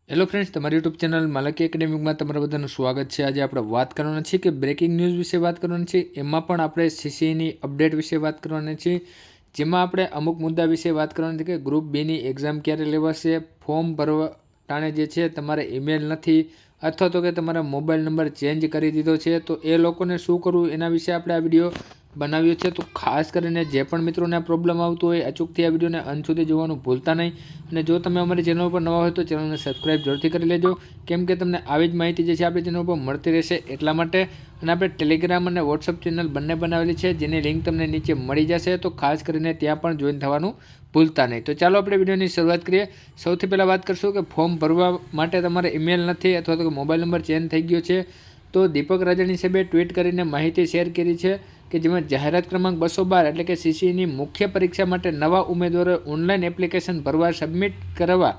Hello friends, તમારી YouTube channel માલકી એકેડેમીમાં તમારા બધાનું સ્વાગત છે। આજે આપણે વાત કરવાના છીએ કે બ્રેકિંગ ન્યૂઝ વિશે વાત કરવાની છે। એમાં પણ આપણે સીસીઈની અપડેટ વિશે વાત કરવાની છે, જેમાં આપણે અમુક મુદ્દા વિશે વાત કરવાની છે કે ગ્રુપ બીની એક્ઝામ ક્યારે લેવાશે, ફોર્મ ભરવા ટાણે જે છે તમારે ઈમેલ નથી અથવા તો કે તમારા મોબાઈલ નંબર ચેન્જ કરી દીધો છે તો એ લોકોને શું કરવું એના વિશે આપણે આ વિડીયો બનાવ્યો છે। તો ખાસ કરીને જે પણ મિત્રોને આ પ્રોબ્લેમ આવતો હોય અચૂકથી આ વિડીયોને અંત સુધી જોવાનું ભૂલતા નહીં। અને જો તમે અમારી ચેનલ પર નવા હોય તો ચેનલને સબસ્ક્રાઈબ જરૂરથી કરી લેજો, કેમ કે તમને આવી જ માહિતી જે છે આપણી ચેનલ પર મળતી રહેશે એટલા માટે। અને આપણે ટેલિગ્રામ અને વોટ્સઅપ ચેનલ બંને બનાવેલી છે, જેની લિંક તમને નીચે મળી જશે, તો ખાસ કરીને ત્યાં પણ જોઈન થવાનું ભૂલતા નહીં। તો ચાલો આપણે વિડીયોની શરૂઆત કરીએ। સૌથી પહેલાં વાત કરશું કે ફોર્મ ભરવા માટે તમારે ઈમેલ નથી અથવા તો મોબાઈલ નંબર ચેન્જ થઈ ગયો છે તો દીપક રાજાણી સાહેબે ટ્વીટ કરીને માહિતી શેર કરી છે કે જેમાં જાહેરાત ક્રમાંક 212 એટલે કે સીસીઈની મુખ્ય પરીક્ષા માટે નવા ઉમેદવારોએ ઓનલાઈન એપ્લિકેશન ભરવા સબમિટ કરવા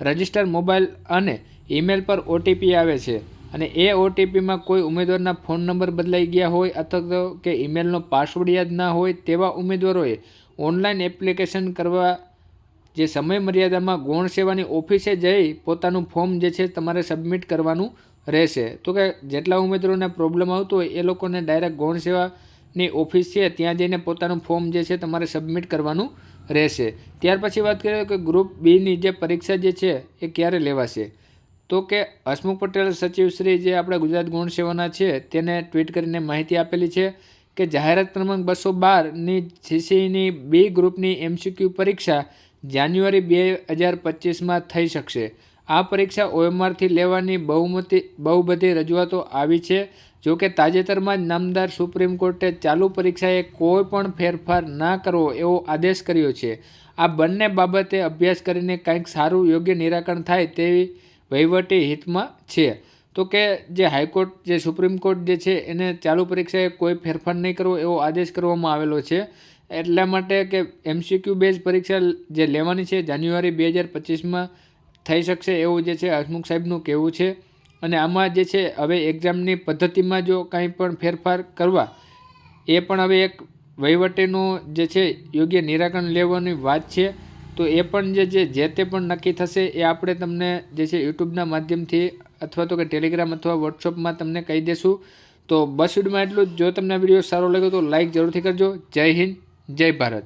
રજિસ્ટર મોબાઈલ અને ઈમેલ પર ઓટીપી આવે છે અને એ ઓટીપીમાં કોઈ ઉમેદવારના ફોન નંબર બદલાઈ ગયા હોય અથવા તો કે ઈમેલનો પાસવર્ડ યાદ ના હોય તેવા ઉમેદવારોએ ઓનલાઈન એપ્લિકેશન કરવા જે સમય મર્યાદામાં ગૌણ સેવાની ઓફિસે જઈ પોતાનું ફોર્મ જે છે તમારે સબમિટ કરવાનું રહેશે। તો કે જેટલા ઉમેદવારોને પ્રોબ્લેમ આવતો હોય એ લોકોને ડાયરેક્ટ ગૌણ સેવાની ઓફિસ છે ત્યાં જઈને પોતાનું ફોર્મ જે છે તમારે સબમિટ કરવાનું રહેશે। ત્યાર પછી વાત કરીએ કે ગ્રુપ બીની જે પરીક્ષા જે છે એ ક્યારે લેવાશે, તો કે હસમુખ પટેલ સચિવશ્રી જે આપણા ગુજરાત ગૌણ સેવાના છે તેને ટ્વીટ કરીને માહિતી આપેલી છે કે જાહેરાત ક્રમાંક 212ની સીસીઈની બી ગ્રુપની એમસીક્યુ પરીક્ષા જાન્યુઆરી 2025માં થઈ શકશે। આ પરીક્ષા ઓએમઆરથી લેવાની બહુ બધી રજૂઆતો આવી છે। જો કે તાજેતરમાં જ નામદાર સુપ્રીમ કોર્ટે ચાલુ પરીક્ષાએ કોઈ પણ ફેરફાર ના કરવો એવો આદેશ કર્યો છે। આ બંને બાબતે અભ્યાસ કરીને કંઈક સારું યોગ્ય નિરાકરણ થાય તેવી વહીવટી હિતમાં છે। તો કે જે હાઈકોર્ટ જે સુપ્રીમ કોર્ટ જે છે એને ચાલુ પરીક્ષાએ કોઈ ફેરફાર નહીં કરવો એવો આદેશ કરવામાં આવેલો છે, એટલા માટે કે એમસીક્યુ બેઝ પરીક્ષા જે લેવાની છે જાન્યુઆરી 2025માં થઈ શકશે એવું જે છે હસમુખ સાહેબનું કહેવું છે। અને આમાં જે છે હવે એક્ઝામની પદ્ધતિમાં જો કાંઈ પણ ફેરફાર કરવા એ પણ હવે એક વહીવટીનું જે છે યોગ્ય નિરાકરણ લેવાની વાત છે, તો એ પણ જે તે પણ નક્કી થશે એ આપણે તમને જે છે યુટ્યુબના માધ્યમથી અથવા તો કે ટેલિગ્રામ અથવા વોટ્સઅપમાં તમને કહી દેશું। તો બસ વિડીયોમાં એટલું જ। જો તમને આ વિડીયો સારો લાગ્યો તો લાઇક જરૂરથી કરજો। જય હિન્દ, જય ભારત।